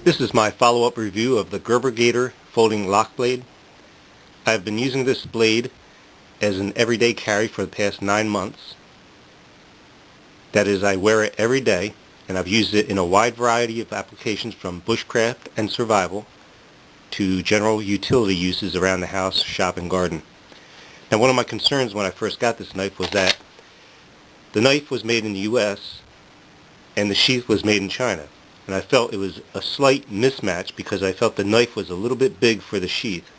This is my follow-up review of the Gerber Gator folding lock blade. I've been using this blade as an everyday carry for the past 9 months. That is, I wear it every day, and I've used it in a wide variety of applications from bushcraft and survival to general utility uses around the house, shop, and garden. Now, one of my concerns when I first got this knife was that the knife was made in the U.S. and the sheath was made in China. And I felt it was a slight mismatch because I felt the knife was a little bit big for the sheath,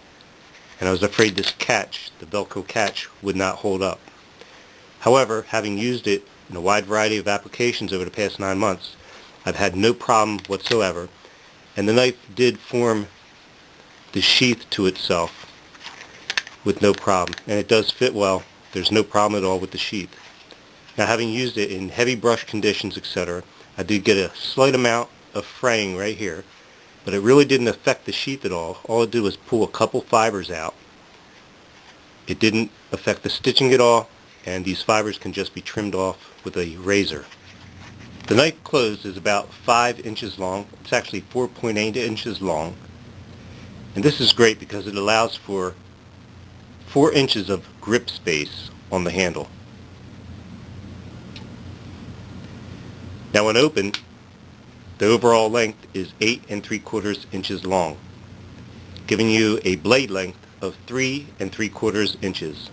and I was afraid this catch, the Velcro catch, would not hold up. However, having used it in a wide variety of applications over the past 9 months, I've had no problem whatsoever, and the knife did form the sheath to itself with no problem, and it does fit well. There's no problem at all with the sheath. Now, having used it in heavy brush conditions, etc., I did get a slight amount of fraying right here, but it really didn't affect the sheath at all. All it did was pull a couple fibers out. It didn't affect the stitching at all, and these fibers can just be trimmed off with a razor. The knife closed is about 5 inches long. It's actually 4.8 inches long, and this is great because it allows for 4 inches of grip space on the handle. Now, when open, the overall length is 8 3/4 inches long, giving you a blade length of 3 3/4 inches.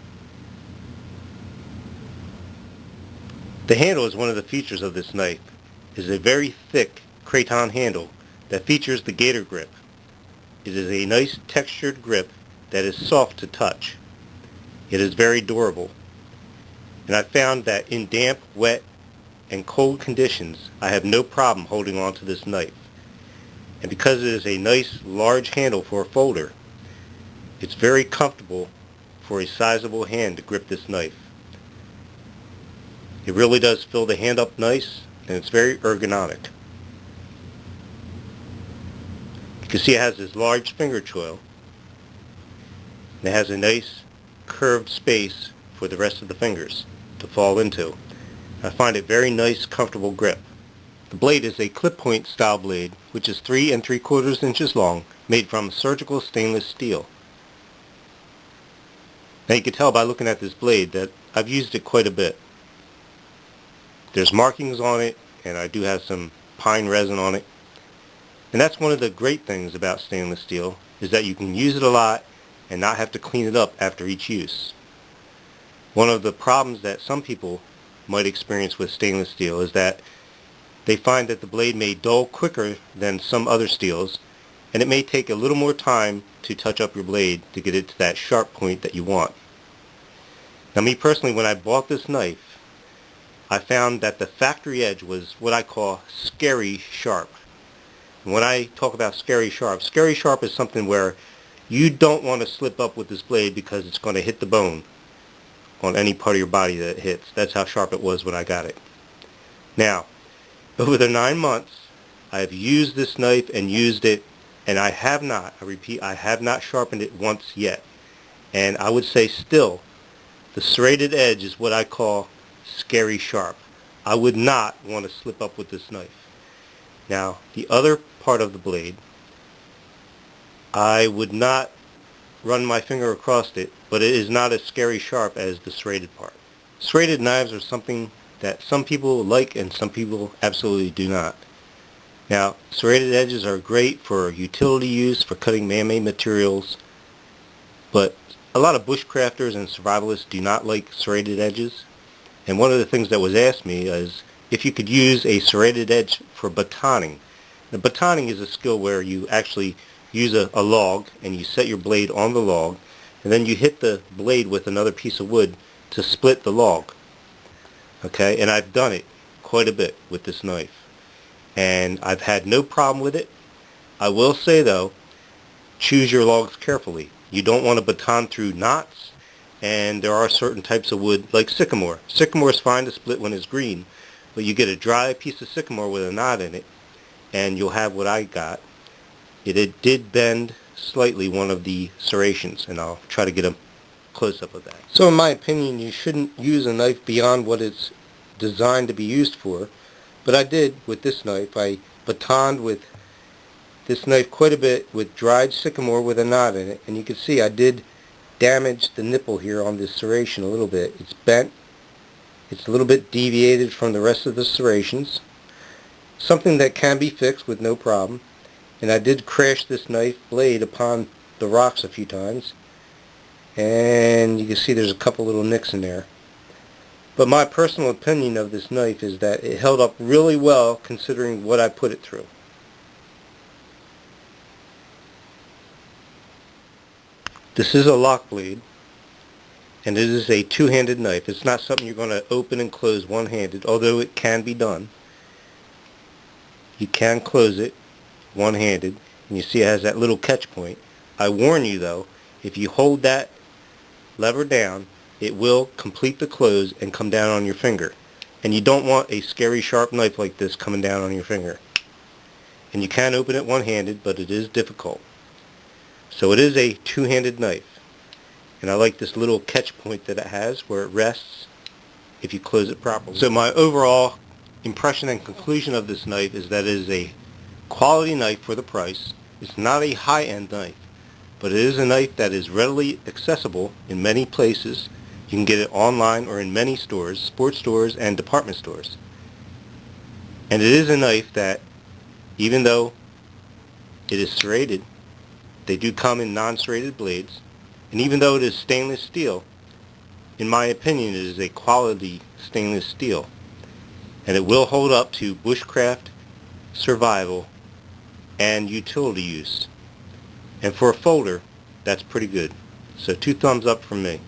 The handle is one of the features of this knife. It is a very thick craton handle that features the Gator grip. It is a nice textured grip that is soft to touch. It is very durable, and I found that in damp, wet, and cold conditions, I have no problem holding on to this knife. And because it is a nice large handle for a folder, it's very comfortable for a sizable hand to grip this knife. It really does fill the hand up nice, and it's very ergonomic. You can see it has this large finger choil, and it has a nice curved space for the rest of the fingers to fall into. I find it very nice, comfortable grip. The blade is a clip point style blade, which is 3 3/4 inches long, made from surgical stainless steel. Now, you can tell by looking at this blade that I've used it quite a bit. There's markings on it, and I do have some pine resin on it. And that's one of the great things about stainless steel, is that you can use it a lot and not have to clean it up after each use. One of the problems that some people might experience with stainless steel is that they find that the blade may dull quicker than some other steels, and it may take a little more time to touch up your blade to get it to that sharp point that you want. Now, me personally, when I bought this knife, I found that the factory edge was what I call scary sharp. And when I talk about scary sharp is something where you don't want to slip up with this blade because it's going to hit the bone on any part of your body that it hits. That's how sharp it was when I got it. Now, over the 9 months, I have used this knife and used it, and I have not, I repeat, I have not sharpened it once yet. And I would say still, the serrated edge is what I call scary sharp. I would not want to slip up with this knife. Now, the other part of the blade, I would not run my finger across it, but it is not as scary sharp as the serrated part. Serrated knives are something that some people like and some people absolutely do not. Now, serrated edges are great for utility use, for cutting man-made materials, but a lot of bushcrafters and survivalists do not like serrated edges. And one of the things that was asked me is if you could use a serrated edge for batoning. Now, batoning is a skill where you actually use a log and you set your blade on the log, and then you hit the blade with another piece of wood to split the log. Okay, and I've done it quite a bit with this knife, and I've had no problem with it. I will say though, choose your logs carefully. You don't want to baton through knots, and there are certain types of wood like sycamore. Sycamore is fine to split when it's green, but you get a dry piece of sycamore with a knot in it, and you'll have what I got. It did bend slightly one of the serrations, and I'll try to get a close-up of that. So in my opinion, you shouldn't use a knife beyond what it's designed to be used for, but I did with this knife. I batoned with this knife quite a bit with dried sycamore with a knot in it, and you can see I did damage the nipple here on this serration a little bit. It's bent. It's a little bit deviated from the rest of the serrations. Something that can be fixed with no problem. And I did crash this knife blade upon the rocks a few times. And you can see there's a couple little nicks in there. But my personal opinion of this knife is that it held up really well considering what I put it through. This is a lock blade, and it is a two-handed knife. It's not something you're going to open and close one-handed, although it can be done. You can close it one-handed, and you see it has that little catch point. I warn you though, if you hold that lever down, it will complete the close and come down on your finger. And you don't want a scary sharp knife like this coming down on your finger. And you can open it one-handed, but it is difficult. So it is a two-handed knife. And I like this little catch point that it has where it rests if you close it properly. So my overall impression and conclusion of this knife is that it is a quality knife for the price. It's not a high-end knife, but it is a knife that is readily accessible in many places. You can get it online or in many stores, sports stores and department stores. And it is a knife that, even though it is serrated, they do come in non-serrated blades, and even though it is stainless steel, in my opinion it is a quality stainless steel, and it will hold up to bushcraft, survival, and utility use. And for a folder, that's pretty good. So 2 thumbs up from me.